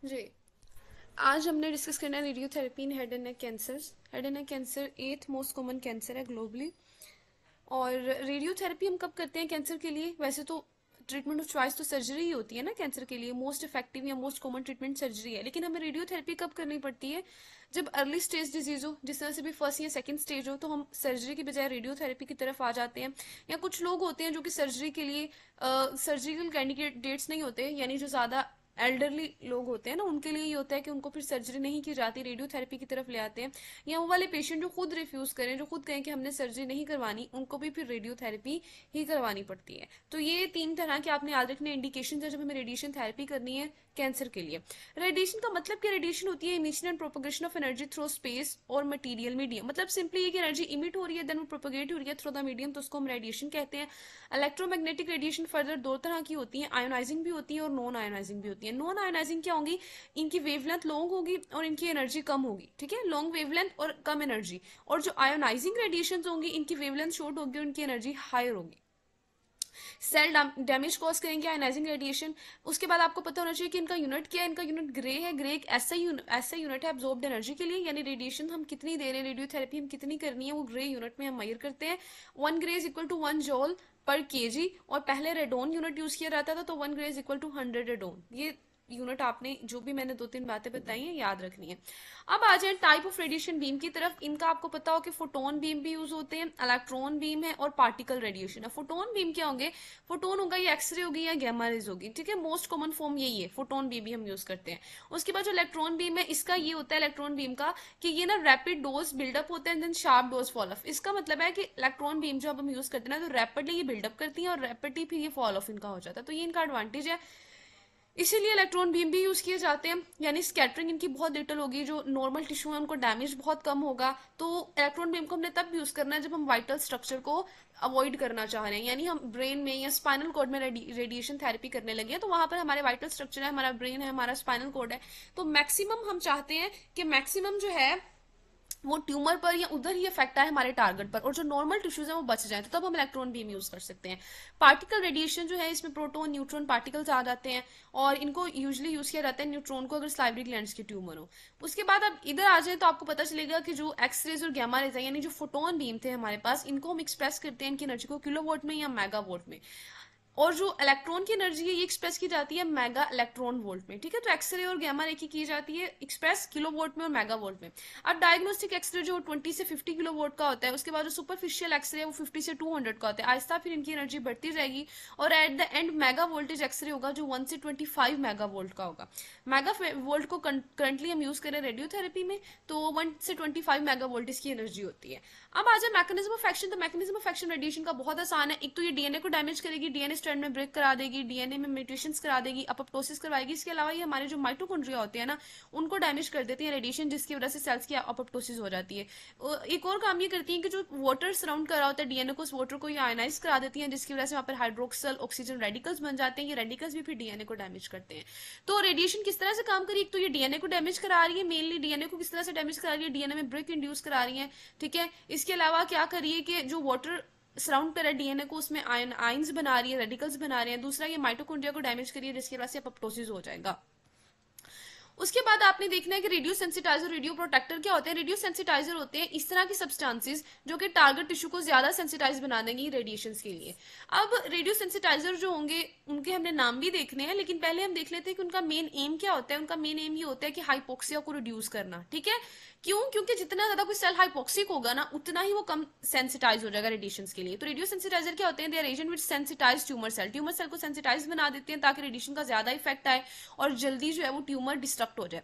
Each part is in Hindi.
जी, आज हमने डिस्कस करना है radiotherapy in head and neck cancer. Head and neck cancer 8th most common cancer है ग्लोबली। और रेडियोथेरेपी हम कब करते हैं कैंसर के लिए? वैसे तो ट्रीटमेंट ऑफ चॉइस तो सर्जरी ही होती है ना कैंसर के लिए, मोस्ट इफेक्टिव या मोस्ट कॉमन ट्रीटमेंट सर्जरी है। लेकिन हमें रेडियोथेरेपी कब करनी पड़ती है? जब अर्ली स्टेज डिजीज हो, जिस तरह से भी फर्स्ट या सेकंड स्टेज हो, तो हम सर्जरी की बजाय रेडियोथेरेपी की तरफ आ जाते हैं। या कुछ लोग होते हैं जो कि सर्जरी के लिए सर्जिकल कैंडिडेट्स नहीं होते, यानी जो ज़्यादा एल्डरली लोग होते हैं ना, उनके लिए ये होता है कि उनको फिर सर्जरी नहीं की जाती, रेडियोथेरेपी की तरफ ले आते हैं। या वो वाले पेशेंट जो खुद रिफ्यूज करें, जो खुद कहें कि हमने सर्जरी नहीं करवानी, उनको भी फिर रेडियोथेरेपी ही करवानी पड़ती है। तो ये 3 तरह के आपने याद रखने इंडिकेशन है जब हमें रेडिएशन थेरेपी करनी है कैंसर के लिए। रेडिएशन का मतलब क्या? रेडिएशन होती है emission and propagation of energy through space और मटीरियल मीडियम। मतलब सिंपली ये कि एनर्जी इमिट हो रही है, देन वो प्रोपोगेट हो रही है थ्रू द मीडियम, तो उसको हम रेडिएशन कहते हैं। इलेक्ट्रोमैग्नेटिक रेडिएशन फर्दर 2 तरह की होती है, आयोनाइजिंग भी होती है और नॉन आयोनाइजिंग भी होती है। नॉन आयोनाइजिंग क्या होंगी? इनकी वेवलेंथ लॉन्ग होगी और इनकी एनर्जी कम होगी, ठीक है, लॉन्ग वेवलेंथ और कम एनर्जी। और जो आयोनाइजिंग रेडिएशन होंगी, इनकी वेवलेंथ शॉर्ट होगी और इनकी एनर्जी हायर होगी। सेल डैमेज कॉज करेंगे आयनाइजिंग रेडिएशन। उसके बाद आपको पता होना चाहिए कि इनका यूनिट क्या है। इनका यूनिट ग्रे है। ग्रे एक ऐसा यूनिट है एब्जॉर्ब्ड एनर्जी के लिए, यानी रेडिएशन हम कितनी दे रहे हैं, रेडियोथेरेपी हम कितनी करनी है, वो ग्रे यूनिट में हम मेजर करते हैं। 1 gray is equal to 1 joule per kg. और पहले रेडोन यूनिट यूज किया जाता था, तो 1 gray is equal to 100 radon. ये यूनिट आपने जो भी मैंने 2-3 बातें बताई हैं याद रखनी है। अब आ जाए टाइप ऑफ रेडिएशन बीम की तरफ। इनका आपको पता हो कि फोटोन बीम भी यूज होते हैं, इलेक्ट्रॉन बीम है और पार्टिकल रेडिएशन है। फोटोन बीम क्या होंगे? फोटोन होगा या एक्सरे होगी या गैमा रेज होगी, ठीक है, मोस्ट कॉमन फॉर्म यही है, फोटोन बीम भी हम यूज करते हैं। उसके बाद जो इलेक्ट्रॉन बीम है, इसका ये होता है इलेक्ट्रॉन बीम का कि ये ना रैपिड डोज बिल्डअप होते हैं, then sharp dose fall off. इसका मतलब है कि इलेक्ट्रॉन बीम जो अब हम यूज करते हैं ना, तो रैपिडली ये बिल्डअप करती है और रैपिडली फिर ये फॉल ऑफ इनका हो जाता है, तो ये इनका एडवांटेज है। इसीलिए इलेक्ट्रॉन बीम भी यूज किए जाते हैं, यानी स्कैटरिंग इनकी बहुत लिटिल होगी, जो नॉर्मल टिश्यू है उनको डैमेज बहुत कम होगा। तो इलेक्ट्रॉन बीम को हमने तब यूज करना है जब हम वाइटल स्ट्रक्चर को अवॉइड करना चाह रहे हैं, यानी हम ब्रेन में या स्पाइनल कॉर्ड में रेडिएशन थेरेपी करने लगे हैं, तो वहां पर हमारे वाइटल स्ट्रक्चर है, हमारा ब्रेन है, हमारा स्पाइनल कॉर्ड है। तो मैक्सिमम हम चाहते हैं कि मैक्सिमम जो है वो ट्यूमर पर या उधर ही इफेक्ट आए हमारे टारगेट पर, और जो नॉर्मल टिश्यूज है वो बच जाए, तो तब हम इलेक्ट्रॉन बीम यूज कर सकते हैं। पार्टिकल रेडिएशन जो है, इसमें प्रोटॉन न्यूट्रॉन पार्टिकल्स आ जाते हैं, और इनको यूजली यूज किया जाता है न्यूट्रॉन को अगर स्लाइवरी ग्लैंड्स की ट्यूमर हो। उसके बाद अब इधर आ जाए तो आपको पता चलेगा कि जो एक्सरेज और गैमा रेज है, यानी जो फोटोन बीम थे हमारे पास, इनको हम एक्सप्रेस करते हैं इनकी एनर्जी को किलोवोल्ट में या मेगावोल्ट में। और जो इलेक्ट्रॉन की एनर्जी है, ये एक्सप्रेस की जाती है मेगा इलेक्ट्रॉन वोल्ट में, ठीक है। तो एक्सरे और गैमा रे की जाती है एक्सप्रेस किलो वोल्ट में और मेगा वोल्ट में। अब डायग्नोस्टिक एक्सरे जो 20 से 50 किलो वोल्ट का होता है, उसके बाद जो सुपरफिशियल एक्सरे है वो 50 से 200 का होता है। आहिस्ता फिर इनकी एनर्जी बढ़ती जाएगी, और at the end mega voltage xray होगा जो 1 से 25 मेगा वोल्ट का होगा। मेगा वोल्ट को करंटली हम यूज करें रेडियोथेरेपी में, तो 1 से 25 मेगा वोल्ट इसकी एनर्जी होती है। अब आ जाए मैकेनिज्म ऑफ एक्शन। तो मैकेनिज्म ऑफ एक्शन रेडिएशन का बहुत आसान है। एक तो ये डीएनए को डैमेज करेगी, डीएनए स्ट्रैंड में ब्रेक करा देगी, डीएनए में म्यूटेशंस करा देगी, अपप्टोसिस करवाएगी। इसके अलावा ये हमारे जो माइटोकॉन्ड्रिया होते हैं ना, उनको डैमेज कर देती है रेडिएशन, जिसकी वजह से सेल्स की अपप्टोसिस हो जाती है। एक और काम ये करती है कि जो वाटर सराउंड कर रहा होता है डीएनए को, उस वाटर को ये आयनाइज करा देती है, जिसकी वजह से वहां पर हाइड्रोक्सल ऑक्सीजन रेडिकल्स बन जाते हैं। ये रेडिकल्स भी फिर डीएनए को डैमेज करते हैं। तो रेडिएशन किस तरह से काम करी? एक तो ये डीएनए को डैमेज करा रही है, मेनली डीएनए को किस तरह से डैमेज करा रही है, डीएनए में ब्रेक इंड्यूस करा रही है, ठीक है। इसके अलावा क्या करिए कि जो वाटर सराउंड कर रहा है डीएनए को, उसमें आयंस बना रही है, रेडिकल्स बना रहे हैं। दूसरा, ये माइटोकॉन्ड्रिया को डैमेज करिए, जिसकी वजह से अपप्टोसिस हो जाएगा। उसके बाद आपने देखना है कि रेडियो सेंसिटाइजर, रेडियो प्रोटेक्टर क्या होते हैं? रेडियो सेंसिटाइजर होते हैं इस तरह की सब्सटेंसेस जो कि टारगेट टिश्यू को ज्यादा सेंसिटाइज बना देंगी रेडिएशन के लिए। अब रेडियो सेंसिटाइजर जो होंगे उनके हमने नाम भी देखने हैं, लेकिन पहले हम देख लेते हैं कि उनका मेन एम क्या होता है। उनका मेन एम ये होता है कि हाइपोक्सिया को रिड्यूस करना, ठीक है। क्यों? क्योंकि जितना ज्यादा कोई सेल हाइपोक्सिक होगा ना, उतना ही वो कम सेंसिटाइज हो जाएगा रेडिएशन के लिए। तो रेडियो सेंसिटाइजर क्या होते हैं? They are agent which sensitize tumour cell. Tumour cell को सेंसिटाइज बना देते हैं ताकि रेडिएशन का ज्यादा इफेक्ट आए और जल्दी जो है वो ट्यूमर डिस्ट्रक्ट हो जाए।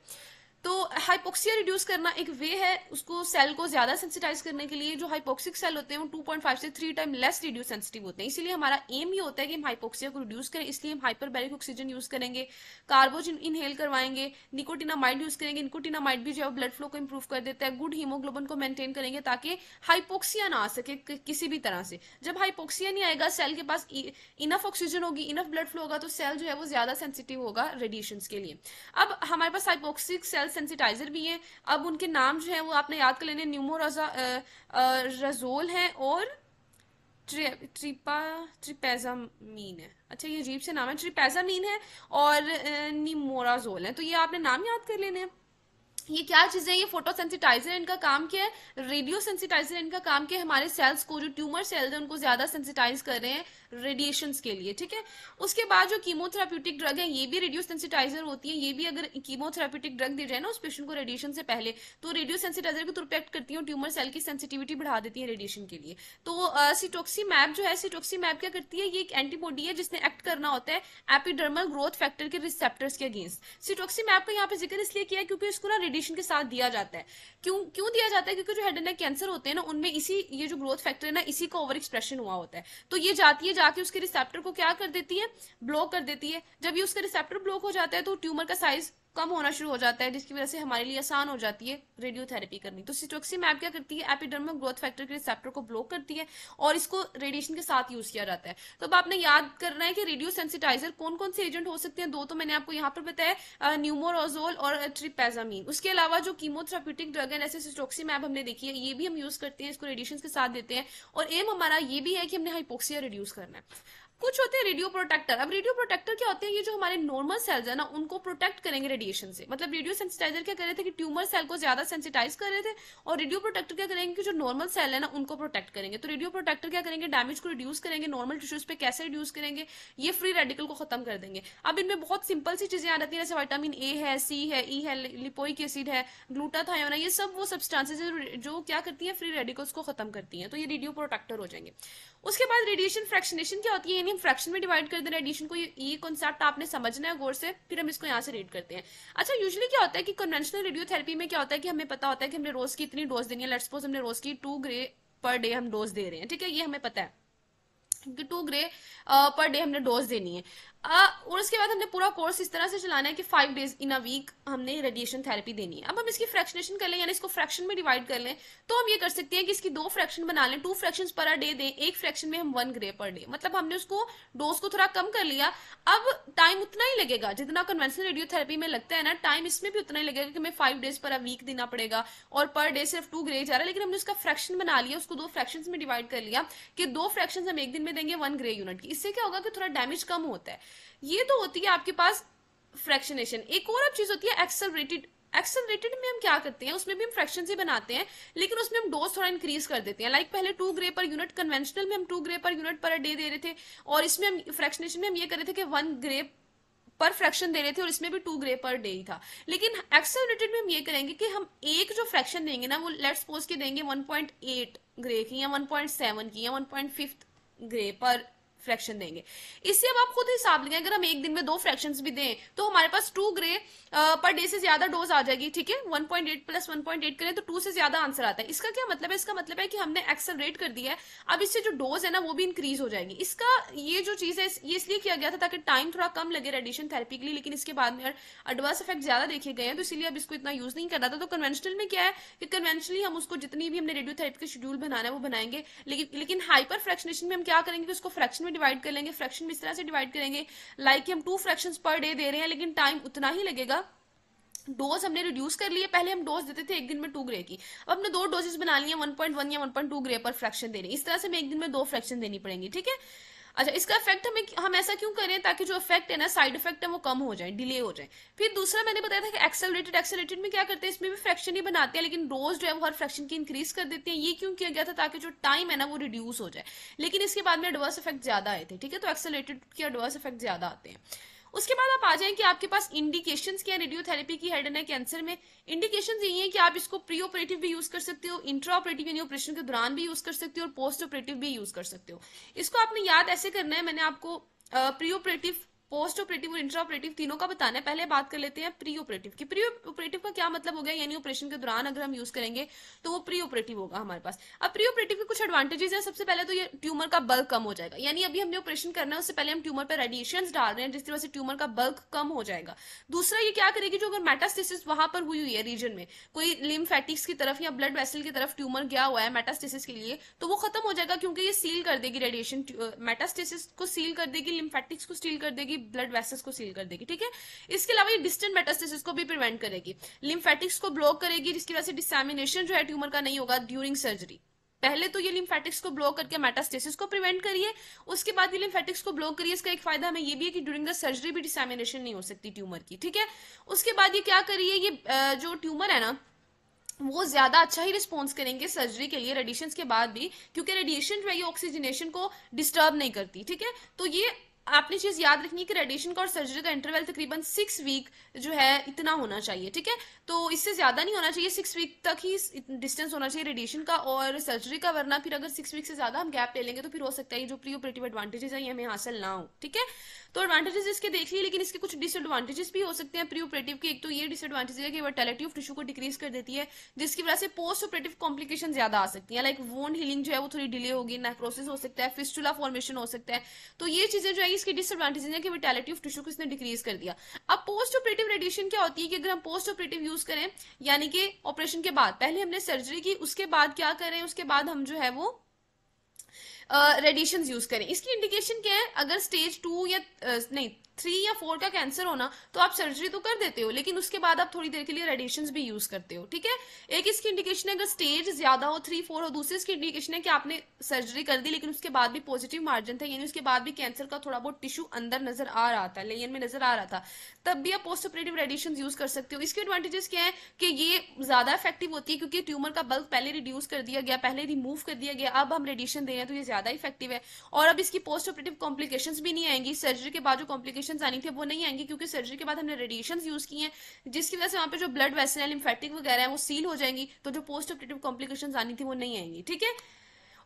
तो हाइपोक्सिया रिड्यूस करना एक वे है उसको सेल को ज्यादा सेंसिटाइज करने के लिए। जो हाइपोक्सिक सेल होते हैं वो 2.5 से 3 टाइम लेस रेडियो सेंसिटिव होते हैं, इसीलिए हमारा एम ये होता है कि हम हाइपोक्सिया को रिड्यूस करें। इसलिए हम हाइपरबैरिक ऑक्सीजन यूज करेंगे, कार्बोजन इनहेल करवाएंगे, निकोटिनामाइड यूज करेंगे। निकोटिनामाइड भी जो है ब्लड फ्लो को इंप्रूव कर देता है। गुड हीमोग्लोबिन को मेंटेन करेंगे ताकि हाइपोक्सिया ना आ सके किसी भी तरह से। जब हाइपोक्सिया नहीं आएगा, सेल के पास इनफ ऑक्सीजन होगी, इनफ ब्लड फ्लो होगा, तो सेल जो है वो ज्यादा सेंसिटिव होगा रेडिएशन के लिए। अब हमारे पास हाइपोक्सिक सेल सेंसिटाइजर भी है। अब उनके नाम जो है वो आपने याद कर लेने, न्यूमोराजा रजोल है और ट्रिपेजामीन है। अच्छा, ये अजीब से नाम है, ट्रिपेजामीन है और निमोराजोल है, तो ये आपने नाम याद कर लेने हैं। ये क्या चीजें हैं? ये फोटो सेंसिटाइजर, इनका काम क्या है? रेडियो सेंसिटाइजर इनका काम क्या है? हमारे सेल्स को, जो ट्यूमर सेल्स हैं उनको ज्यादा सेंसिटाइज कर रहे हैं रेडिएशंस के लिए, ठीक है। उसके बाद जो कीमोथेराप्यूटिक ड्रग है ये भी रेडियो सेंसिटाइजर होती है। ये भी अगर कीमोथेराप्यूटिक ड्रग दी जाए ना उस पेशेंट को रेडिएशन से पहले, तो रेडियो सेंसिटाइजर के थ्रू एक्ट करती है और ट्यूमर सेल की सेंसिटिविटी बढ़ा देती है रेडिएशन के लिए। तो सिटोक्सीमैब जो है, सिटोक्सीमैब क्या करती है? ये एक एंटीबॉडी है जिसने एक्ट करना होता है एपिडर्मल ग्रोथ फैक्टर के रिसेप्टर्स के अगेंस्ट। सिटोक्सीमैब का यहाँ पे जिक्र इसलिए किया है क्योंकि इसको ना रेडिएशन के साथ दिया जाता है। क्यों क्यों दिया जाता है? क्योंकि जो हेड एंड नेक कैंसर होते हैं ना उनमें इसी, ये जो ग्रोथ फैक्टर है ना, इसी का ओवर एक्सप्रेशन हुआ होता है। तो ये जाती है, जाके उसके रिसेप्टर को क्या कर देती है? ब्लॉक कर देती है। जब ये उसका रिसेप्टर ब्लॉक हो जाता है तो ट्यूमर का साइज कम होना शुरू हो जाता है, जिसकी वजह से हमारे लिए आसान हो जाती है रेडियोथेरेपी करनी। तो सिटोक्सीमैब क्या करती है? एपिडर्मल ग्रोथ फैक्टर के रिसेप्टर को ब्लॉक करती है और इसको रेडिएशन के साथ यूज किया जाता है। तो अब आपने याद करना है कि रेडियो सेंसिटाइजर कौन कौन से एजेंट हो सकते हैं। दो तो मैंने आपको यहाँ पर बताया, न्यूमोराजोल और ट्रिपेजामीन। उसके अलावा जो कीमोथेराप्यूटिक ड्रग है जैसे सिटोक्सीमैब हमने देखी है, ये भी हम यूज करते हैं, इसको रेडिएशन के साथ देते हैं। और एम हमारा ये भी है कि हमने हाइपोक्सिया रिड्यूस करना है। कुछ होते हैं रेडियो प्रोटेक्टर। अब रेडियो प्रोटेक्टर क्या होते हैं? ये जो हमारे नॉर्मल सेल्स है ना उनको प्रोटेक्ट करेंगे रेडिएशन से। मतलब रेडियो सेंसिटाइजर क्या कर रहे थे कि ट्यूमर सेल को ज्यादा सेंसिटाइज कर रहे थे, और रेडियो प्रोटेक्टर क्या करेंगे कि जो नॉर्मल सेल है ना उनको प्रोटेक्ट करेंगे। तो रेडियो प्रोटेक्टर क्या करेंगे? डैमेज को रिड्यूस करेंगे। नॉर्मल टिश्यूज पे कैसे रिड्यूस करेंगे? ये फ्री रेडिकल को खत्म कर देंगे। अब इनमें बहुत सिंपल सी चीजें आ जाती है, जैसे विटामिन ए है, सी है, ई है, लिपोइक एसिड है, ग्लूटाथायोन है। ये सब वो सब्सटेंसेज है जो क्या करती है? फ्री रेडिकल्स को खत्म करती है। तो ये रेडियो प्रोटेक्टर हो जाएंगे। उसके बाद रेडिएशन फ्रैक्शनेशन क्या होती है? यानी हम फ्रैक्शन में डिवाइड कर दें रेडिएशन को। ये कॉन्सेप्ट आपने समझना है गौर से, फिर हम इसको यहाँ से रीड करते हैं। अच्छा, यूजुअली क्या होता है कि कन्वेंशनल रेडियोथेरेपी में क्या होता है कि हमें पता होता है कि हमने रोज की इतनी डोज देनी है। लेट्स सपोज हमने रोज की 2 ग्रे पर डे हम डोज दे रहे हैं, ठीक है, ये हमें पता है कि 2 ग्रे पर डे हमने डोज देनी है। और उसके बाद हमने पूरा कोर्स इस तरह से चलाना है कि 5 डेज इन अ वीक हमने रेडिएशन थेरेपी देनी है। अब हम इसकी फ्रैक्शनेशन कर लें, यानी इसको फ्रैक्शन में डिवाइड कर लें, तो हम ये कर सकते हैं कि इसकी 2 फ्रैक्शन बना लें। 2 फ्रैक्शन पर डे दें, एक फ्रैक्शन में हम 1 ग्रे पर डे। मतलब हमने उसको डोज को थोड़ा कम कर लिया। अब टाइम उतना ही लगेगा जितना कन्वेंशनल रेडियोथेरेपी में लगता है ना, टाइम इसमें भी उतना ही लगेगा कि हमें 5 डेज पर वीक देना पड़ेगा और पर डे सिर्फ 2 ग्रे जा रहा है। लेकिन हमने उसका फ्रैक्शन बना लिया, उसको 2 फ्रैक्शन में डिवाइड कर लिया कि 2 फ्रैक्शन हम एक दिन में देंगे 1 ग्रे यूनिट की। इससे क्या होगा कि थोड़ा डैमेज कम होता है। ये तो होती है आपके पास फ्रैक्शनेशन। एक और अब चीज होती है एक्सेलरेटेड। एक्सेलरेटेड में हम क्या करते हैं? उसमें भी हम फ्रैक्शन से बनाते हैं, लेकिन उसमें हम डोज थोड़ा इंक्रीज कर देते हैं। लाइक पहले 2 ग्रे पर यूनिट, कन्वेंशनल में हम 2 grey per unit per day they रहे थे, और इसमें हम फ्रैक्शनेशन में हम ये कर रहे थे कि 1 ग्रे पर फ्रैक्शन दे रहे थे, और इसमें भी 2 ग्रे पर डे ही था। लेकिन एक्सेलरेटेड में हम ये करेंगे कि हम एक जो फ्रैक्शन देंगे ना वो लेट्स सपोज के देंगे 1.8 ग्रे की या 1.7 की या 1.5 ग्रे पर फ्रैक्शन देंगे। इससे अब आप खुद हिसाब लगाएं, अगर हम एक दिन में 2 फ्रैक्शंस भी दें तो हमारे पास 2 ग्रे पर डे से ज्यादा डोज आ जाएगी, ठीक है। 1.8 प्लस 1.8 करें तो 2 से ज्यादा आंसर आता है। इसका क्या मतलब है? इसका मतलब है कि हमने एक्सेलरेट कर दिया है। अब इससे जो डोज है ना वो भी इंक्रीज हो जाएगी। इसका ये जो चीज है ये इसलिए किया गया था ताकि टाइम थोड़ा कम लगे रेडिएशन थेरेपी के लिए, लेकिन इसके बाद में एडवर्स इफेक्ट ज्यादा देखे गए हैं, तो इसीलिए अब इसको इतना यूज नहीं करना था। तो कन्वेंशनल में क्या है कि कन्वेंशनली हम उसको जितनी भी हमने रेडियोथेरेपी का शेड्यूल बनाना है वो बनाएंगे, लेकिन हाइपर फ्रैक्शनेशन में हम क्या करेंगे कि उसको फ्रैक्शन में डिवाइड कर लेंगे। फ्रैक्शन में इस तरह से डिवाइड करेंगे लाइक हम 2 फ्रैक्शंस पर डे दे रहे हैं, लेकिन टाइम उतना ही लगेगा। डोज हमने रिड्यूस कर लिए। पहले हम डोज देते थे एक दिन में 2 ग्रे की, अब हमने 2 डोजेस बना लिए 1.1 या 1.2 ग्रे पर फ्रैक्शन दे रहे हैं। इस तरह से हमें एक दिन में 2 फ्रैक्शन देनी पड़ेंगी, ठीक है। अच्छा, इसका इफेक्ट हम ऐसा क्यों करें? ताकि जो इफेक्ट है ना, साइड इफेक्ट है, वो कम हो जाए, डिले हो जाए। फिर दूसरा मैंने बताया था कि एक्सेलरेटेड में क्या करते हैं? इसमें भी फ्रैक्शन ही बनाते हैं, लेकिन डोज जो है वो हर फ्रैक्शन की इंक्रीज कर देते हैं। ये क्यों किया गया था? ताकि जो टाइम है ना वो रिड्यूस हो जाए। लेकिन इसके बाद में एडवर्स इफेक्ट ज्यादा आए थे, ठीक है। तो एक्सेलरेटेड के एडवर्स इफेक्ट ज्यादा आते हैं। उसके बाद आप आ जाएं कि आपके पास इंडिकेशंस क्या है रेडियोथेरेपी की हेड एंड नेक कैंसर में। इंडिकेशंस यही है कि आप इसको प्री ऑपरेटिव भी यूज कर सकते हो, इंट्रा ऑपरेटिव यानी ऑपरेशन के दौरान भी यूज कर सकते हो, और पोस्ट ऑपरेटिव भी यूज कर सकते हो। इसको आपने याद ऐसे करना है, मैंने आपको प्री ऑपरेटिव, पोस्ट ऑपरेटिव और इंट्रा ऑपरेटिव तीनों का बताना है। पहले बात कर लेते हैं प्री ऑपरेटिव की। प्री ऑपरेटिव का क्या मतलब हो गया? यानी ऑपरेशन के दौरान अगर हम यूज करेंगे तो वो प्री ऑपरेटिव होगा हमारे पास। अब प्री ऑपरेटिव के कुछ एडवांटेजेस है। सबसे पहले तो ये ट्यूमर का बल्क कम हो जाएगा, यानी अभी हमने ऑपरेशन करना है उससे पहले हम ट्यूमर पर रेडिएशन डाल रहे हैं, जिसकी वजह से ट्यूमर का बल्क कम हो जाएगा। दूसरा ये क्या करेगी, जो अगर मेटास्टेसिस वहां पर हुई हुई है रीजन में, कोई लिम्फेटिक्स की तरफ या ब्लड वेसल की तरफ ट्यूमर गया हुआ है मेटास्टेसिस के लिए, तो वो खत्म हो जाएगा, क्योंकि ये सील कर देगी रेडिएशन, मेटास्टेसिस को सील कर देगी, लिम्फेटिक्स को सील कर देगी, ब्लड वेसल्स को सील कर देगी, ठीक है। इसके अलावा ये डिस्टेंट मेटास्टेसिस को भी प्रिवेंट करेगी, लिम्फेटिक्स को ब्लॉक करेगी, जिसकी वजह से डिसैमिनेशन जो है ट्यूमर का नहीं होगा ड्यूरिंग सर्जरी। पहले तो ये लिम्फेटिक्स को ब्लॉक करके मेटास्टेसिस को प्रिवेंट करिए, उसके बाद ये लिम्फेटिक्स को ब्लॉक करिए। इसका एक फायदा हमें ये भी है कि ड्यूरिंग द सर्जरी भी डिसैमिनेशन नहीं हो सकती ट्यूमर की, ठीक है। उसके बाद ये क्या करिए, ये जो ट्यूमर है ना वो ज्यादा अच्छा ही रिस्पॉन्स करेंगे सर्जरी के लिए रेडिएशन के बाद भी, क्योंकि रेडिएशन जो है ये ऑक्सीजनेशन को डिस्टर्ब नहीं करती, ठीक है। तो ये आपने चीज याद रखनी है कि रेडिएशन का और सर्जरी का इंटरवल तकरीबन 6 वीक जो है इतना होना चाहिए, ठीक है। तो इससे ज्यादा नहीं होना चाहिए, 6 वीक तक ही डिस्टेंस होना चाहिए रेडिएशन का और सर्जरी का, वरना फिर अगर 6 वीक से ज्यादा हम गैप ले लेंगे तो फिर हो सकता है जो प्री ऑपरेटिव एडवांटेजेस है ये हमें हासिल ना हो, ठीक है। तो एडवांटेजेस इसके देख लिए, लेकिन इसके कुछ डिसएडवांटेजेस भी हो सकते हैं प्री ऑपरेटिव के। एक तो ये डिसएडवांटेज है कि वर्टेलिटी ऑफ टिश्यू को डिक्रीज कर देती है, जिसकी वजह से पोस्ट ऑपरेटिव कॉम्प्लिकेशन ज्यादा आ सकती है, लाइक वोंड हीलिंग जो है वो थोड़ी डिले होगी, नेक्रोसिस हो सकता है, फिस्टुला फॉर्मेशन हो सकता है। तो ये चीजें जो है इसकी डिसएडवांटेज है कि वर्टेलिटी ऑफ टिश्यू को इसने डिक्रीज कर दिया। अब पोस्ट ऑपरेटिव रेडिएशन क्या होती है कि अगर हम पोस्ट ऑपरेटिव यूज करें, यानी कि ऑपरेशन के बाद, पहले हमने सर्जरी की, उसके बाद क्या करें, उसके बाद हम जो है वो रेडिएशन यूज करें। इसकी इंडिकेशन क्या है, अगर स्टेज 2 या नहीं 3 या 4 का कैंसर होना तो आप सर्जरी तो कर देते हो, लेकिन उसके बाद आप थोड़ी देर के लिए रेडिएशन भी यूज करते हो, ठीक है। एक इसकी इंडिकेशन है अगर स्टेज ज्यादा हो 3-4 हो, दूसरी इसकी इंडिकेशन है कि आपने सर्जरी कर दी लेकिन उसके बाद भी पॉजिटिव मार्जिन था, यानी उसके बाद भी कैंसर का थोड़ा बहुत टिश्यू अंदर नजर आ रहा था, लेयन में नजर आ रहा था, तब भी आप पोस्ट ऑपरेटिव रेडिएशन यूज कर सकते हो। इसके एडवांटेजेस क्या है कि ये ज्यादा इफेक्टिव होती है क्योंकि ट्यूमर का बल्क पहले रिड्यूस कर दिया गया, पहले रिमूव कर दिया गया, अब हम रेडिएशन दे रहे हैं तो ये ज्यादा इफेक्टिव है। और अब इसकी पोस्ट ऑपरेटिव कॉम्प्लिकेशंस भी नहीं आएंगी, सर्जरी के बाद जो कॉम्प्लिकेशंस आनी थी वो नहीं आएंगी, क्योंकि सर्जरी के बाद हमने रेडिएशन यूज किए हैं, जिसकी वजह से वहां पे जो ब्लड वेसल है, लिम्फेटिक वगैरह है वो सील हो जाएंगी, तो जो पोस्ट ऑपरेटिव कॉम्प्लिकेशंस आनी थी वो नहीं आएंगी, ठीक है।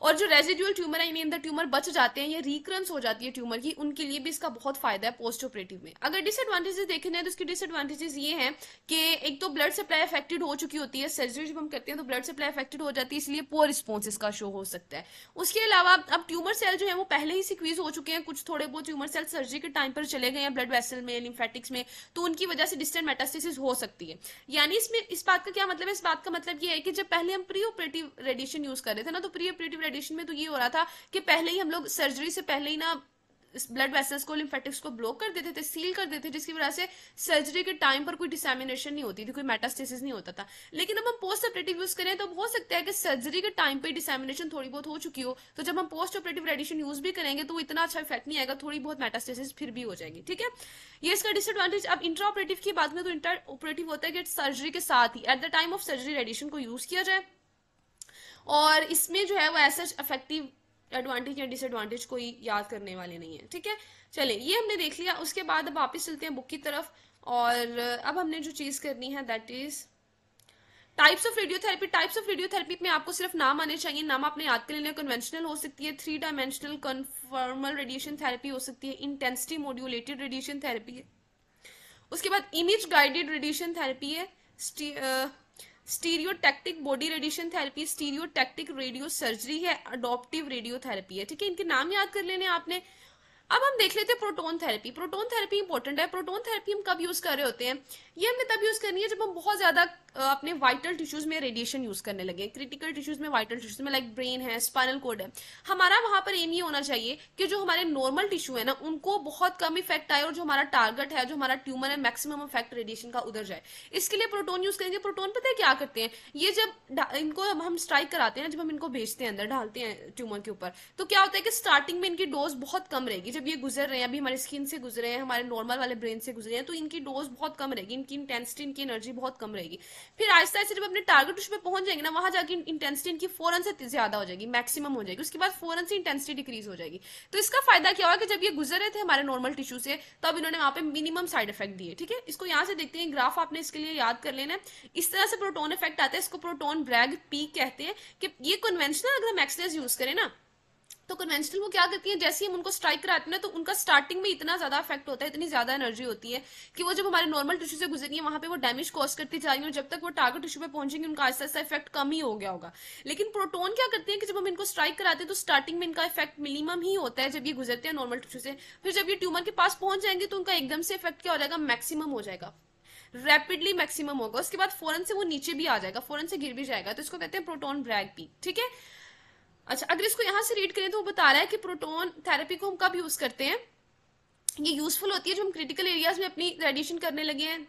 और जो रेजिडुअल ट्यूमर है, इन द ट्यूमर बच जाते हैं या रिकरेंस हो जाती है ट्यूमर की, उनके लिए भी इसका बहुत फायदा है पोस्ट ऑपरेटिव में। अगर डिसएडवांटेजेस देखने हैं तो इसके डिसएडवांटेजेस ये हैं कि एक तो ब्लड सप्लाई अफेक्टेड हो चुकी होती है, सर्जरी जब हम करते हैं तो ब्लड सप्लाई अफेक्टेड हो जाती है, इसलिए पोअर रिस्पॉन्स इसका शो हो सकता है। उसके अलावा अब ट्यूमर सेल जो है वो पहले ही सिक्वीज हो चुके हैं, कुछ थोड़े बहुत ट्यूमर सेल सर्जरी के टाइम पर चले गए हैं ब्लड वेसल में, लिम्फेटिक्स में, तो उनकी वजह से डिस्टेंट मेटास्टेसिस हो सकती है। यानी इसमें इस बात का क्या मतलब है, इस बात का मतलब ये है कि जब पहले हम प्री ऑपरेटिव रेडिएशन यूज कर रहे थे ना, तो प्री ऑपरेटिव रेडिएशन में तो ये हो रहा था कि पहले ही हम लोग सर्जरी से पहले ही ना ब्लड वेसल्स को, लिम्फेटिक्स को ब्लॉक कर देते थे, सील कर देते थे, जिसकी वजह से सर्जरी के टाइम पर कोई डिसैमिनेशन नहीं होती थी, कोई मेटास्टेसिस नहीं होता था। लेकिन अब हम पोस्ट ऑपरेटिव यूज करें तो हो सकता है कि सर्जरी के टाइम पे डिसैमिनेशन थोड़ी बहुत हो चुकी हो, तो जब हम पोस्ट ऑपरेटिव रेडिएशन यूज भी करेंगे तो इतना अच्छा इफेक्ट नहीं आएगा, थोड़ी बहुत मेटास्टेसिस फिर भी हो जाएगी, ठीक है। ये इसका डिसएडवांटेज। अब इंट्रा ऑपरेटिव की बात करें तो इंट्रा ऑपरेटिव होता है कि सर्जरी के साथ ही at the time of surgery radiation को यूज किया जाए, और इसमें जो है वो ऐसा इफेक्टिव एडवांटेज या डिसएडवांटेज कोई याद करने वाले नहीं है, ठीक है। चले, ये हमने देख लिया। उसके बाद अब वापस चलते हैं बुक की तरफ, और अब हमने जो चीज करनी है that is types of radiotherapy. Types of radiotherapy में आपको सिर्फ नाम आने चाहिए, नाम आपने याद कर लेना। कन्वेंशनल हो सकती है, 3 डायमेंशनल कन्फर्मल रेडिएशन थेरेपी हो सकती है, इंटेंसिटी मॉड्यूलेटेड रेडिएशन थेरेपी है, उसके बाद इमेज गाइडेड रेडिएशन थेरेपी है, stereotactic body radiation therapy, stereotactic radio surgery है, अडॉप्टिव रेडियोथेरेपी है, ठीक है। इनके नाम याद कर लेने आपने। अब हम देख लेते हैं proton therapy. Proton therapy important है। प्रोटोन थेरेपी हम कब यूज कर रहे होते हैं, ये हमने तब यूज करनी है जब हम बहुत ज्यादा अपने वाइटल टिश्यूज में रेडिएशन यूज करने लगे, क्रिटिकल टिश्यूज में, वाइटल टिश्यूज में, लाइक ब्रेन है, स्पाइनल कोड है। हमारा वहां पर एम ये होना चाहिए कि जो हमारे नॉर्मल टिश्यू है ना उनको बहुत कम इफेक्ट आए, और जो हमारा टारगेट है, जो हमारा ट्यूमर है, मैक्सिमम इफेक्ट रेडिएशन का उधर जाए। इसके लिए प्रोटोन यूज करेंगे। प्रोटोन पता है क्या करते हैं, ये जब इनको हम स्ट्राइक कराते हैं, जब हम इनको भेजते हैं अंदर, डालते हैं ट्यूमर के ऊपर, तो क्या होता है कि स्टार्टिंग में इनकी डोज बहुत कम रहेगी। जब ये गुजर रहे हैं, अभी हमारे स्किन से गुजरे हैं, हमारे नॉर्मल वाले ब्रेन से गुजरे हैं, तो इनकी डोज बहुत कम रहेगी, इनकी इंटेंसिटी, इनकी एनर्जी बहुत कम रहेगी। फिर आहिस्ता आहिस्ता जब अपने टारगेट टिश्यू पे पहुंच जाएंगे ना, वहां जाके इंटेंसिटी इनकी फौरन से ज्यादा हो जाएगी, मैक्सिमम हो जाएगी, उसके बाद फौरन से इंटेंसिटी डिक्रीज हो जाएगी। तो इसका फायदा क्या हुआ कि जब ये गुजर रहे थे हमारे नॉर्मल टिश्यू से, तब इन्होंने वहां पे मिनिमम साइड इफेक्ट दिए, ठीक है। इसको यहां से देखते हैं, ग्राफ आपने इसके लिए याद कर लेना है। इस तरह से प्रोटोन इफेक्ट आता है, इसको प्रोटोन ब्रैग पीक कहते हैं। कि ये कन्वेंशनल अगर हम एक्सरेज यूज करें ना, तो कन्वेंशनल वो क्या करती है, जैसे ही हम उनको स्ट्राइक कराते हैं ना, तो उनका स्टार्टिंग में इतना ज्यादा इफेक्ट होता है, इतनी ज्यादा एनर्जी होती है कि वो जब हमारे नॉर्मल टिश्यू से गुजरेंगी वहां पे वो डैमेज कॉज करती जा रही है, और जब तक वो टारगेट टिश्यू पे पहुंचेंगे उनका आहिस्ता आहिस्ता इफेक्ट कम ही हो गया होगा। लेकिन प्रोटोन क्या करते हैं कि जब हम इनको स्ट्राइक कराते हैं तो स्टार्टिंग में इनका इफेक्ट मिनिमम ही होता है जब ये गुजरते हैं नॉर्मल टिश्यू से। फिर जब ये ट्यूमर के पास पहुंच जाएंगे तो उनका एकदम से इफेक्ट क्या हो जाएगा, मैक्सिमम हो जाएगा, रैपिडली मैक्सिमम होगा। उसके बाद फौरन से वो नीचे भी आ जाएगा, फौरन से गिर भी जाएगा। तो इसको कहते हैं प्रोटोन ब्रैग पीक, ठीक है। अच्छा, अगर इसको यहां से रीड करें तो वो बता रहा है कि प्रोटोन थेरेपी को हम कब यूज करते हैं। ये यूजफुल होती है जब हम क्रिटिकल एरियाज में अपनी रेडिएशन करने लगे हैं,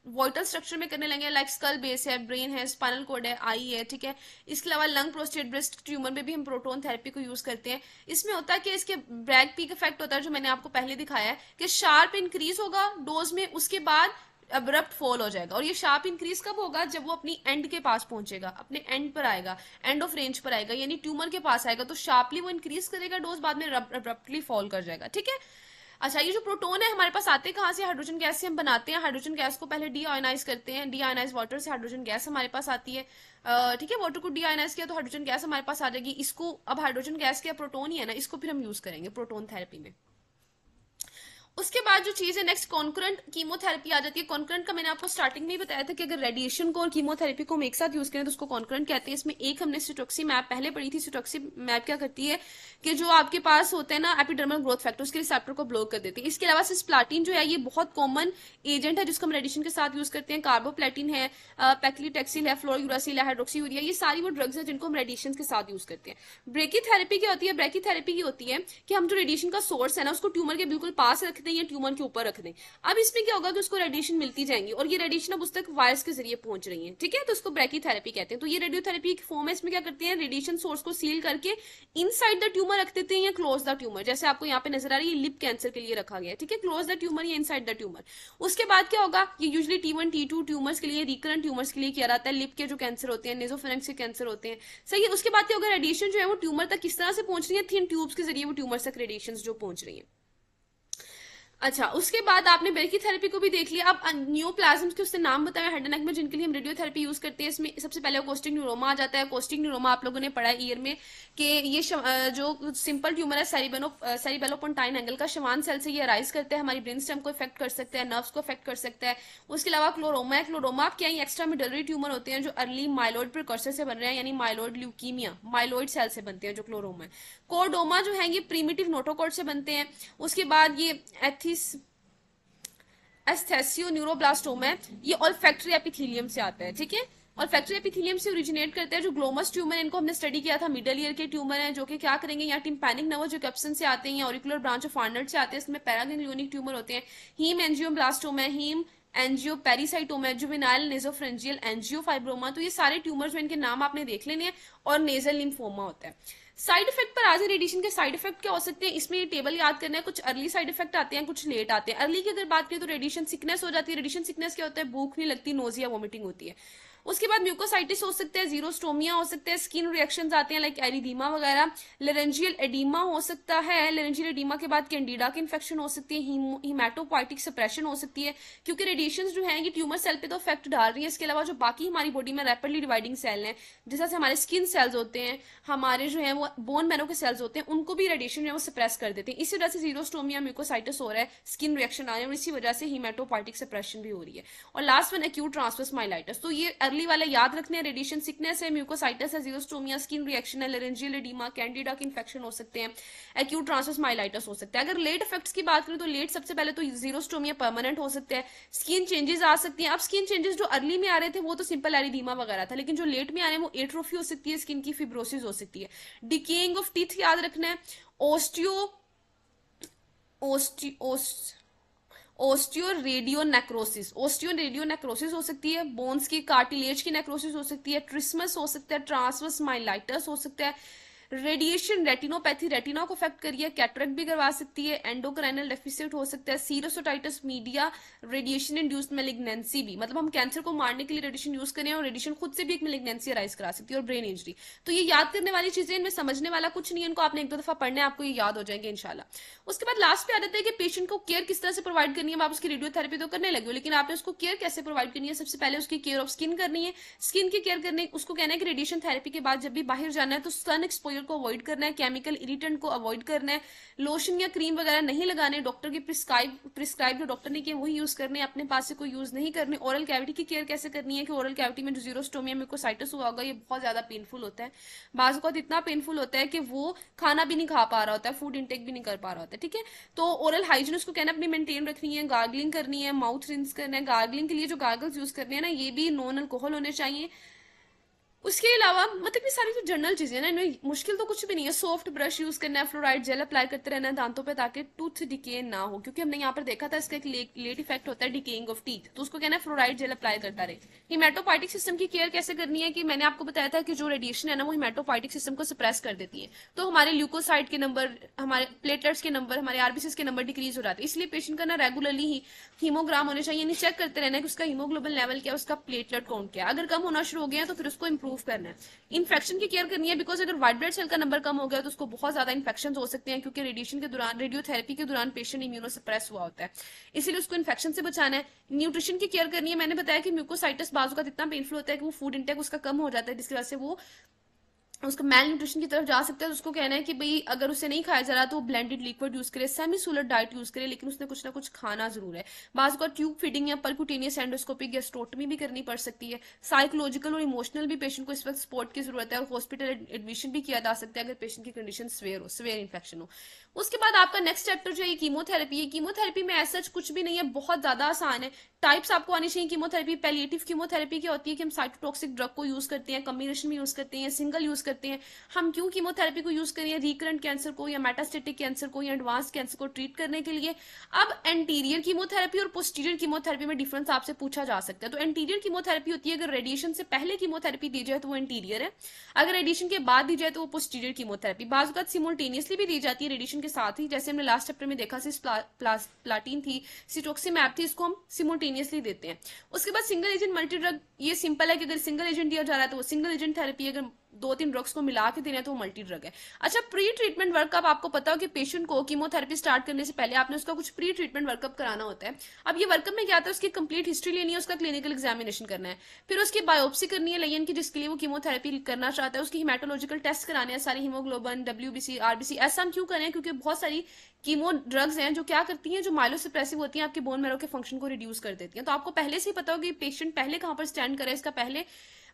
वाइटल स्ट्रक्चर में करने लगे, लाइक स्कल बेस है, ब्रेन है, स्पाइनल कॉर्ड है, आई है, ठीक है। इसके अलावा लंग, प्रोस्टेट, ब्रेस्ट ट्यूमर में भी हम प्रोटोन थेरेपी को यूज करते हैं। इसमें होता है कि इसके ब्रैग पीक इफेक्ट होता है, जो मैंने आपको पहले दिखाया है कि शार्प इंक्रीज होगा डोज में, उसके बाद अब्रप्ट फॉल हो जाएगा। और ये शार्प इंक्रीज कब होगा? जब वो अपनी एंड के पास पहुंचेगा, अपने एंड पर आएगा, एंड ऑफ रेंज पर आएगा, यानी ट्यूमर के पास आएगा, तो शार्पली वो इंक्रीज करेगा डोज, बाद में अब्रप्टली फॉल कर जाएगा, ठीक है। अच्छा, ये जो प्रोटोन है हमारे पास आते कहाँ से? हाइड्रोजन गैस से हम बनाते हैं। हाइड्रोजन गैस को पहले डीआयोनाइज करते हैं, डीआयोनाइज वाटर से हाइड्रोजन गैस हमारे पास आती है, ठीक है। वाटर को डीआयोनाइज किया तो हाइड्रोजन गैस हमारे पास आ जाएगी। इसको अब हाइड्रोजन गैस के प्रोटोन ही है ना, इसको फिर हम यूज करेंगे प्रोटोन थेरेपी में। उसके बाद जो चीज है नेक्स्ट, कॉन्करेंट कीमोथेरेपी आ जाती है। कॉन्करेंट का मैंने आपको स्टार्टिंग में ही बताया था कि अगर रेडिएशन को और कीमोथेरेपी को हम एक साथ यूज करें तो उसको कॉन्करेंट कहते हैं। इसमें एक हमने सिटोक्सीमैब पहले पढ़ी थी। सिटोक्सीमैब क्या करती है कि जो आपके पास होते हैं ना एपिडर्मल ग्रोथ फैक्टर, उसके रिसेप्टर को ब्लॉक कर देती है। इसके अलावा सिस्प्लाटिन जो है ये बहुत कॉमन एजेंट है जिसको हम रेडिएशन के साथ यूज करते हैं। कार्बोप्लेटिन है, पैक्लिटेक्सिल है, फ्लोरोयूरासिल है, हाइड्रोक्सीयूरिया, ये सारी वो ड्रग्स है जिनको हम रेडिएशन के साथ यूज करते हैं। ब्रेकीथेरेपी क्या होती है? ब्रेकीथेरेपी की होती है कि हम जो रेडिएशन का सोर्स है ना उसको ट्यूमर के बिल्कुल पास रख दें या ट्यूमर के ऊपर रख दें। अब इसमें क्या होगा कि उसको रेडिएशन मिलती जाएंगी और ये रेडिएशन अब उस तक वायर्स के जरिए पहुंच रही है, ठीक है। तो उसको ब्रेकीथेरेपी कहते हैं। तो ये रेडियोथेरेपी की फॉर्म है। इसमें क्या करते हैं? रेडिएशन सोर्स को सील करके इनसाइड द ट्यूमर रख देते हैं या क्लोज द ट्यूमर। जैसे आपको यहाँ पे नजर आ रही है, लिप कैंसर के लिए रखा गया है, ठीक है, क्लोज द ट्यूमर या इनसाइड द ट्यूमर। उसके बाद क्या होगा? ये यूजुअली T1 T2 ट्यूमर्स के लिए, रिकरेंट ट्यूमर्स के लिए किया जाता है। लिप के जो कैंसर होते हैं, नेजोफेरेंक्स के कैंसर होते हैं, सही है। उसके बाद क्या होगा? रेडिएशन जो है वो ट्यूमर तक किस तरह से पहुंच रही है? थिन ट्यूब्स के जरिए वो ट्यूमर तक रेडिएशन जो पहुंच रही है। अच्छा, उसके बाद आपने ब्रेकीथेरेपी को भी देख लिया। अब न्यूप्लाज्म के उसने नाम बताया हेड एंड नेक में जिनके लिए हम रेडियोथेरेपी यूज करते हैं। इसमें सबसे पहले कोस्टिक न्यूरोमा आ जाता है। कोस्टिक न्यूरोमा आप लोगों ने पढ़ा है ईयर में कि ये जो सिंपल ट्यूमर है सेरिबेलोपोंटाइन एंगल का, शवान सेल से ये अराइज करता है, हमारी ब्रेन स्टेम को इफेक्ट कर सकता है, नर्व्स को इफेक्ट कर सकता है। उसके अलावा क्लोरोमा है। क्लोरोमा क्या एक्स्ट्रा मिडलरी ट्यूमर होते हैं जो अर्ली माइलॉइड प्रिकर्सर से बन रहे हैं, यानी माइलॉइड ल्यूकीमिया, माइलॉइड सेल से बनते हैं जो क्लोरोमा है। कोडोमा जो है ये प्रीमिटिव नोटोकॉर्ड से बनते हैं। उसके बाद ये एस्थेसियो न्यूरोब्लास्टोमा है, ये ऑल्फैक्टरी एपिथेलियम से आता है, ठीक है। ऑल्फैक्टरी एपिथेलियम से ओरिजिनेट करते हैं। जो ग्लोमस ट्यूमर है इनको हमने स्टडी किया था, मिडल ईयर के ट्यूमर है जो कि क्या करेंगे, यहाँ टिम्पैनिक नर्व जो कैप्सन से आते हैं या ऑरिकुलर ब्रांच ऑफ आर्नल्ड से आते हैं, इसमें पैरागैंग्लियोनिक ट्यूमर होते हैं। हीम एंजियोब्लास्टोमा है, हीम एंजियो पेरिसाइटोमा है, जुवेनाइल नेजोफ्रेंजियल एंजियोफाइब्रोमा। तो ये सारे ट्यूमर जो इनके नाम आपने देख लेने हैं। और नेजल लिम्फोमा होता है। साइड इफेक्ट पर आज रेडिएशन के साइड इफेक्ट क्या हो सकते हैं, इसमें ये टेबल याद करना है। कुछ अर्ली साइड इफेक्ट आते हैं, कुछ लेट आते हैं। अर्ली की अगर बात करें तो रेडिएशन सिकनेस हो जाती है। रेडिएशन सिकनेस क्या होता है? भूख नहीं लगती, नोजिया, वोमिटिंग होती है। उसके बाद म्यूकोसाइटिस हो सकता है, जीरोस्टोमिया हो सकता है, स्किन रिएक्शंस आते हैं लाइक एरिदीमा वगैरह, लेरेंजियल एडीमा हो सकता है। लेरेंजियल एडीमा के बाद कैंडिडा की इन्फेक्शन हो सकती है, हीमेटोपोइटिक सप्रेशन हो सकती है, क्योंकि रेडिएशन जो है ये ट्यूमर सेल पे तो इफेक्ट डाल रही है। इसके अलावा जो बाकी हमारी बॉडी में रैपिडली डिवाइडिंग सेल हैं, जैसे हमारे स्किन सेल्स होते हैं, हमारे जो है वो बोन मैरो के सेल्स होते हैं, उनको भी रेडिएशन जो है वो सप्रेस कर देते हैं। इसी वजह से जीरोस्टोमिया, म्यूकोसाइटिस हो रहा है, स्किन रिएक्शन आ रहे हैं, और इसी वजह से हीमेटोपोइटिक सप्रेशन भी हो रही है। और last one acute transverse myelitis. तो ये अर्ली वाले याद रखने हैं, रेडिएशन सिकनेस है, म्यूकोसाइटिस है, जीरोस्टोमिया, स्किन रिएक्शन है, लेरेंजियल एडीमा, कैंडिडा के इन्फेक्शन हो सकते हैं, एक्यूट ट्रांसवर्स माइलाइटिस हो सकता है। अगर लेट इफेक्ट्स की बात करें तो लेट सबसे पहले तो जीरोस्टोमिया परमानेंट हो सकता है, स्किन चेंजेस आ सकती हैं। अब स्किन चेंजेस जो अर्ली में आ रहे थे वो तो सिंपल एरिदीमा वगैरह था, लेकिन जो लेट में आ रहे हैं वो एट्रोफी हो सकती है, स्किन की फिब्रोसिस हो सकती है, डिकेइंग ऑफ टीथ याद रखना है, ओस्टियो रेडियो नेक्रोसिस हो सकती है, बोन्स की कार्टिलेज की नेक्रोसिस हो सकती है, ट्रिस्मस हो सकता है, ट्रांसवर्स माइलाइटिस हो सकता है। रेडिएशन रेटिनोपैथी, रेटिना को अफेक्ट करिए, कैटरेक्ट भी करवा सकती है, एंडोक्राइनल डेफिसिट हो सकता है, सीरोसोटाइटिस मीडिया, रेडिएशन इंड्यूस्ड मेलिग्नेंसी भी, मतलब हम कैंसर को मारने के लिए रेडिएशन यूज करें और रेडिएशन खुद से भी एक मेलिग्नेंसी अराइज करा सकती है, और ब्रेन इंजरी। तो ये याद करने वाली चीजें, इनमें समझने वाला कुछ नहीं है, इनको आपने एक दो दफा पढ़ना है, आपको ये याद हो जाएंगे इंशाल्लाह। उसके बाद लास्ट पे आ जाता है कि पेशेंट को केयर किस तरह से प्रोवाइड करनी है। आप उसकी रेडियोथेरेपी तो करने लगे हो, लेकिन आपने उसको केयर कैसे प्रोवाइड करनी है? सबसे पहले उसकी केयर ऑफ स्किन करनी है। स्किन की केयर करने, उसको कहना है कि रेडिएशन थेरेपी के बाद जब भी बाहर जाना है तो सन एक्सपोजर को अवॉइड करना है, केमिकल इरिटेंट को अवॉइड करना है, लोशन या क्रीम वगैरह नहीं लगाने, डॉक्टर की प्रिस्क्राइब जो डॉक्टर ने किया वही यूज करने, अपने पास से कोई यूज नहीं करने। ओरल कैविटी की केयर कैसे करनी है कि ओरल कैविटी में जो जीरोस्टोमिया म्यूकोसाइटिस हुआ होगा ये बहुत ज्यादा पेनफुल होता है, बाज़ वक़्त इतना पेनफुल होता है कि वो खाना भी नहीं खा पा रहा होता है, फूड इंटेक भी नहीं कर पा रहा होता है, ठीक है। तो ओरल हाइजीन उसको कहना अपनी मेंटेन रखनी है, गार्गलिंग करनी है, माउथ रिंस करना है। गार्गलिंग के लिए जो गार्गल्स यूज करने हैं ना ये भी नॉन अल्कोहल होने चाहिए, उसके अलावा मतलब ये सारी जो जनरल चीजें ना, इनमें मुश्किल तो कुछ भी नहीं है। सॉफ्ट ब्रश यूज करना है, फ्लोराइड जेल अप्लाई करते रहना है दांतों पे ताकि टूथ डिके ना हो, क्योंकि हमने यहाँ पर देखा था इसका एक लेट इफेक्ट होता है डिकेइंग ऑफ टीथ, तो उसको कहना है फ्लोराइड जेल अप्लाई करता रहे। हिमेटोपाइटिक सिस्टम की केयर कैसे करनी है कि मैंने आपको बताया था कि जो रेडिएशन है ना वो हिमेटोपाइटिक सिस्टम को सप्रेस कर देती है, तो हमारे ल्यूकोसाइड के नंबर, हमारे प्लेटलेट्स के नंबर, हमारे आरबीसीज के नंबर डिक्रीज हो जाते हैं। इसलिए पेशेंट का ना रेगुलरली ही हीमोग्राम होने चाहिए, यानी चेक करते रहना है कि उसका हीमोग्लोबिन लेवल क्या है, उसका प्लेटलेट काउंट क्या है। अगर कम होना शुरू हो गया है तो फिर उसको इंप्रूव करना है। इन्फेक्शन की केयर करनी है, बिकॉज अगर व्हाइट ब्लड सेल का नंबर कम हो गया तो उसको बहुत ज्यादा इन्फेक्शन हो सकते हैं, क्योंकि रेडिएशन के दौरान, रेडियोथेरेपी के दौरान पेशेंट इम्यूनोसप्रेस हुआ होता है, इसीलिए उसको इन्फेक्शन से बचाना है। न्यूट्रिशन की केयर करनी है। मैंने बताया कि म्यूकोसाइटिस बाजू का इतना पेनफुल होता है कि वो फूड इंटेक उसका कम हो जाता है, जिसकी वजह से वो उसका मेल न्यूट्रिशन की तरफ जा सकता है। तो उसको कहना है कि भाई अगर उसे नहीं खाया जा रहा तो ब्लेंडेड लिक्विड यूज करे, सेमी सोलर डाइट यूज करे, लेकिन उसने कुछ ना कुछ खाना जरूर है। बाज का ट्यूब फीडिंग या परक्यूटेनियस एंडोस्कोपी गैस्ट्रोटमी भी करनी पड़ सकती है। साइकोलॉजिकल और इमोशनल भी पेशेंट को इस वक्त सपोर्ट की जरूरत है, और हॉस्पिटल एडमिशन भी किया जा सकता है अगर पेशेंट की कंडीशन स्वेयर हो, स्वेयर इन्फेक्शन हो। उसके बाद आपका नेक्स्ट चैप्टर जो है कीमोथेरेपी है। कीमोथेरेपी में ऐसा कुछ भी नहीं है, बहुत ज्यादा आसान है। टाइप्स आपको आनी चाहिए कीमोथेरेपी। पैलिएटिव कीमोथेरेपी क्या होती है कि हम साइटोटॉक्सिक ड्रग को यूज करते हैं, कॉम्बिनेशन में यूज करते हैं, सिंगल यूज करते हैं। हम क्यों कीमोथेरेपी को यूज करें, रिकरेंट कैंसर को या मेटास्टेटिक कैंसर को या एडवांस कैंसर को ट्रीट करने के लिए। अब एंटीरियर कीमोथेरेपी और पोस्टीरियर कीमोथेरेपी में डिफरेंस आपसे पूछा जा सकता है। तो एंटीरियर कीमोथेरेपी होती है अगर रेडिएशन से पहले कीमोथेरेपी दी जाए तो वो एंटीरियर है, अगर रेडिएशन के बाद दी जाए तो वो पोस्टीरियर कीमोथेरेपी। बाजुकात सिमुलटेनियसली भी दी जाती है रेडिएशन के साथ ही, जैसे हमने लास्ट चैप्टर में देखा प्लाटीन थी, सिटोक्सीमैब थी, इसको हम सिमुलटेनियसली देते हैं। उसके बाद सिंगल एजेंट मल्टी ड्रग, ये सिंपल है कि अगर सिंगल एजेंट दिया जा रहा है तो वो सिंगल एजेंट थेरेपी, अगर दो तीन ड्रग्स को मिला के देना है तो वो मल्टी ड्रग है। अच्छा, प्री ट्रीटमेंट वर्कअप आपको पता हो कि पेशेंट को कीमोथेरेपी स्टार्ट करने से पहले आपने उसका कुछ प्री ट्रीटमेंट वर्कअप कराना होता है। अब ये वर्कअप में क्या आता है, उसकी कंप्लीट हिस्ट्री लेनी है, उसका क्लिनिकल एग्जामिनेशन करना है, फिर उसकी बायोप्सी करनी है लयन की जिसके लिए वो कीमोथेरेपी करना चाहता है, उसकी हिमेटोलॉजिकल टेस्ट कराने हैं सारी, हीमोग्लोबिन, डब्ल्यूबीसी, आरबीसी। ऐसा हम क्यों करें, क्योंकि बहुत सारी कीमो ड्रग्स हैं जो क्या करती हैं, जो माइलोसप्रेसिव होती हैं, आपके बोन मैरो के फंक्शन को रिड्यूस कर देती हैं। तो आपको पहले से ही पता हो कि पेशेंट पहले कहां पर स्टैंड करे, इसका पहले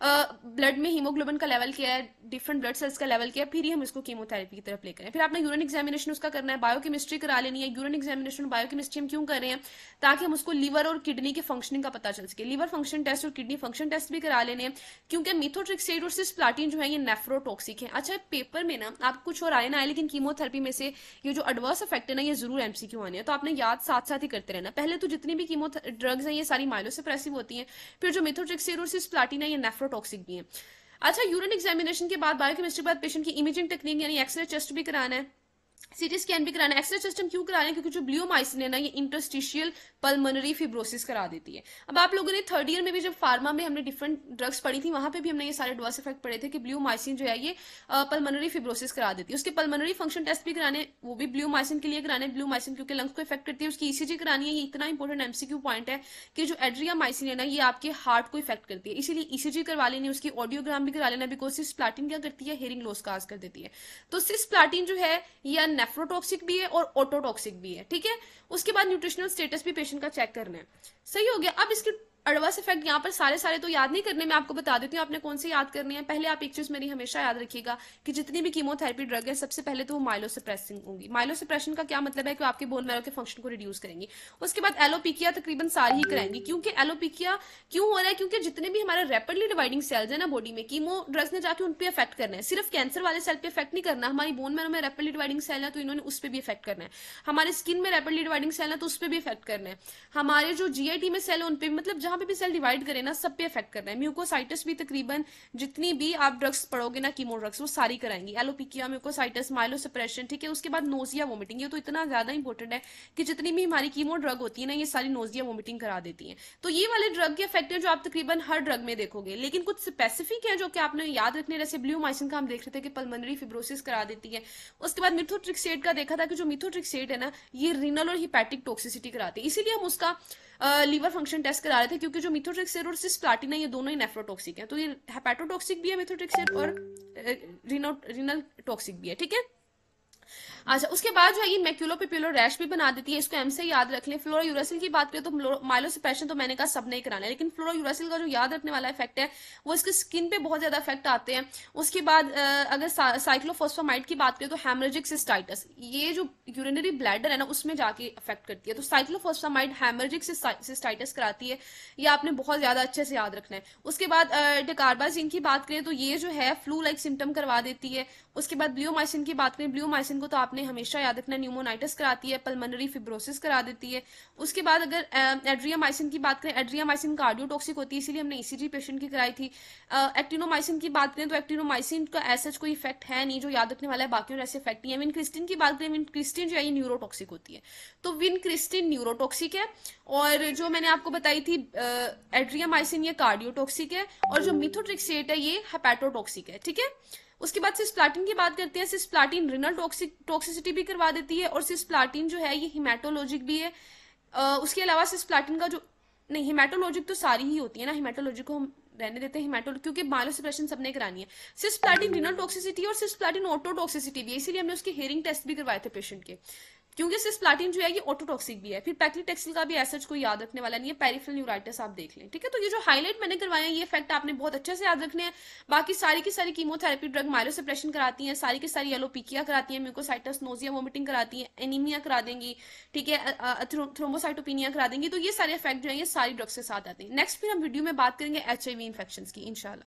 ब्लड में हीमोग्लोबिन का लेवल क्या है, डिफरेंट ब्लड सेल्स का लेवल क्या है, फिर ही हम इसको कीमोथेरेपी की तरफ लेकर हैं। फिर आपने यूरिन एग्जामिनेशन उसका करना है, बायोकेमिस्ट्री करा लेनी है। यूरिन एग्जामिनेशन बायोकेमिस्ट्री हम क्यों कर रहे हैं, ताकि हम उसको लीवर और किडनी के फंक्शनिंग का पता चल सके। लीवर फंक्शन टेस्ट और किडनी फंक्शन टेस्ट भी करा लेने हैं, क्योंकि मिथोट्रिक्सेट और सिस्प्लाटिन जो है ये नेफ्रोटॉक्सिक है। अच्छा, पेपर में ना आप कुछ और आए ना आए, लेकिन कीमोथेरेपी में से ये जो एडवर्स इफेक्ट है ना ये जरूर एमसीक्यू आने हैं, तो आपने याद साथ साथ ही करते रहना। पहले तो जितनी भी कीमो ड्रग्स हैं ये सारी माइलोसप्रेसिव होती हैं, फिर जो मिथोट्रिक्सेट और सिस्प्लाटिन है ये नेफ्रोटॉक्सिक भी है। अच्छा, यूरिन एग्जामिनेशन के बाद बायोकेमिस्ट्री के बाद पेशेंट की इमेजिंग टेक्निक यानी एक्सरे टेस्ट भी कराना है, सीटी स्कैन भी कराना है। एक्सरे टेस्ट हम क्यों करा रहे हैं, क्योंकि जो ब्लियोमाइसिन है ना ये इंटरस्टिशियल पल्मोनरी फिब्रोसिस करा देती है। अब आप लोगों ने थर्ड ईयर में भी जब फार्मा में हमने डिफरेंट ड्रग्स पढ़ी थी वहां पे भी हमने ये सारे एडवर्स इफेक्ट पढ़े थे कि ब्लियोमाइसिन जो है ये पल्मोनरी फिब्रोसिस करा देती है। उसके पल्मोनरी फंक्शन टेस्ट भी कराने, वो भी ब्लियोमाइसिन के लिए कराने। ब्लियोमाइसिन क्योंकि लंग्स को इफेक्ट करती है, उसकी ईसीजी करानी है। ये इतना इंपॉर्टेंट एमसीक्यू पॉइंट है कि जो एड्रियामाइसिन है ना ये आपके हार्ट को इफेक्ट करती है, इसीलिए ईसीजी करवा लेनी, उसकी ऑडियोग्राम भी करा लेना, बिकॉज सिस्प्लाटिन क्या करती है, हेयरिंग लॉस काज कर देती है। तो सिस्प्लाटिन जो है ये नेफ्रोटॉक्सिक भी है और ऑटोटॉक्सिक भी है, ठीक है। उसके बाद न्यूट्रिशनल स्टेटस भी पेशेंट का चेक करना है। सही हो गया। अब इसके एडवर्स इफेक्ट यहाँ पर सारे तो याद नहीं करने, मैं आपको बता देती हूँ आपने कौन से याद करने हैं। पहले आप एक चीज मेरी हमेशा याद रखिएगा कि जितनी भी कीमोथेरेपी ड्रग है सबसे पहले तो वो माइलोसप्रेसिंग होंगी। माइलोसप्रेशन का क्या मतलब है कि आपके बोन मैरो के फंक्शन को रिड्यूस करेंगी। उसके बाद एलोपीकिया तकरीबन सारी ही कराएंगी। क्योंकि एलोपीकिया क्यों हो रहा है, क्योंकि जितने भी हमारे रैपिडली डिवाइडिंग सेल्स है ना बॉडी में, कीमो ड्रग्स ने जाके उन पर इफेक्ट करना है। सिर्फ कैंसर वाले सेल पे इफेक्ट नहीं करना, हमारी बोन मैरो में रैपिडली डिवाइडिंग सेल है तो इन्होंने उस पर भी इफेक्ट करना है। हमारे स्किन में रैपिडली डिवाइडिंग सेल है तो उस पर भी इफेक्ट करना है। हमारे जो जीआईटी में सेल है उन पे, मतलब जहां पे भी सेल डिवाइड ना सब पे इफेक्ट करना है। म्यूकोसाइटिस भी तकरीबन जितनी भी आप ड्रग्स पढ़ोगे ना कीमो ड्रग्स वो सारी कराएंगी। एलोपीकिया, म्यूकोसाइटिस, माइलोसप्रेशन, ठीक है। उसके बाद नोजिया वोमिटिंग, ये तो इतना ज्यादा इंपॉर्टेंट है कि जितनी भी हमारी कीमो ड्रग होती है ना ये सारी नोजिया वोमिटिंग करा देती है। तो ये वाले ड्रग के इफेक्ट है जो आप तकरीबन हर ड्रग में देखोगे, लेकिन कुछ स्पेसिफिक है जो कि आपने याद रखने, जैसे ब्लियोमाइसिन का हम देख रहे थे कि पल्मोनरी फिब्रोसिस करा देती है। उसके बाद मिथोट्रिक्सेट का देखा था कि जो मिथोट्रिक्सेट है ना ये रीनल और हिपैटिक टॉक्सिसिटी कराती है, इसीलिए हम उसका लीवर फंक्शन टेस्ट करा रहे थे, क्योंकि जो मिथोट्रिक्सेट और सिस्प्लाटिन है ये दोनों ही नेफ्रोटॉक्सिक है। तो ये हेपेटोटॉक्सिक भी है मिथोट्रिक्सेट और रीनल टॉक्सिक भी है, ठीक है। अच्छा, उसके बाद जो है ये मैक्यूलोपेपुलर रैश भी बना देती है, इसको एम से याद रख लें। फ्लोरोयूरेसिल की बात करें तो माइलोसप्रेशन तो मैंने कहा सब नहीं कराना है, लेकिन फ्लोरोयूरेसिल का जो याद रखने वाला इफेक्ट है वो इसके स्किन पे बहुत ज्यादा इफेक्ट आते हैं। उसके बाद अगर साइक्लोफॉस्फामाइड की बात करें तो हेमरेजिक सिस्टाइटिस, ये जो यूरिनरी ब्लैडर है ना उसमें जाके इफेक्ट करती है, तो साइक्लोफॉस्फामाइड हेमरेजिक सिस्टाइटिस कराती है, ये आपने बहुत ज्यादा अच्छे से याद रखना है। उसके बाद डेकार्बाजिन की बात करें तो ये जो है फ्लू लाइक सिम्टम करवा देती है। उसके बाद ब्लियोमाइसिन की बात करें, ब्लियोमाइसिन को तो आपने हमेशा याद रखना, न्यूमोनाइटिस कराती है, पल्मोनरी फिब्रोसिस करा देती है। उसके बाद अगर एड्रियामाइसिन की बात करें, एड्रियामाइसिन कार्डियोटॉक्सिक होती है, इसीलिए हमने ईसीजी पेशेंट की कराई थी। एक्टिनोमाइसिन की बात करें तो एक्टिनोमाइसिन का ऐसा कोई इफेक्ट है नहीं जो याद रखने वाला है, बाकी ऐसे इफेक्ट नहीं है। विनक्रिस्टिन की बात करें, विनक्रिस्टिन जो है ये न्यूरोटॉक्सिक होती है, तो विनक्रिस्टिन न्यूरोटॉक्सिक है। और जो मैंने आपको बताई थी एड्रियामाइसिन ये कार्डियोटॉक्सिक है, और जो मिथोट्रिक्सेट है ये हेपेटोटॉक्सिक है, ठीक है। उसके बाद सिस्प्लाटिन की बात करते हैं, सिस्प्लाटिन रिनल टॉक्सिसिटी भी करवा देती है, और सिस्प्लाटिन जो है ये हिमेटोलॉजिक भी है। उसके अलावा सिस्प्लाटिन का जो, नहीं हिमेटोलॉजिक तो सारी ही होती है ना, हिमेटोलॉजिक को हम रहने देते हैं, हिमेटो क्योंकि माइलोसप्रेशन सबने करानी है। सिस्प्लाटिन रिनल टॉक्सिसिटी और सिस्प्लाटिन ऑटोटॉक्सिसिटी भी है, इसीलिए हमने उसके हेयरिंग टेस्ट भी करवाए थे पेशेंट के, क्योंकि सिस्प्लाटिन जो है ये ऑटोटॉक्सिक भी है। फिर पैक्लिटेक्सिल का भी ऐसा कोई याद रखने वाला नहीं है, पेरिफेरल न्यूराइटिस आप देख लें, ठीक है। तो ये जो हाईलाइट मैंने करवाए हैं ये फैक्ट आपने बहुत अच्छे से याद रखने हैं। बाकी सारी की सारी कीमोथेरेपी ड्रग माइलोसप्रेशन कराती हैं, सारी की सारी एलोपीकिया कराती हैं, म्यूकोसाइटस नोजिया वोमिटिंग कराती हैं, एनीमिया करा देंगी, ठीक है, थ्रोम्बोसाइटोपिनिया करा देंगी। तो ये सारे इफेक्ट जो है ये सारी ड्रग्स के साथ आते हैं। नेक्स्ट फिर हम वीडियो में बात करेंगे HIV इन्फेक्शन की, इंशाल्लाह।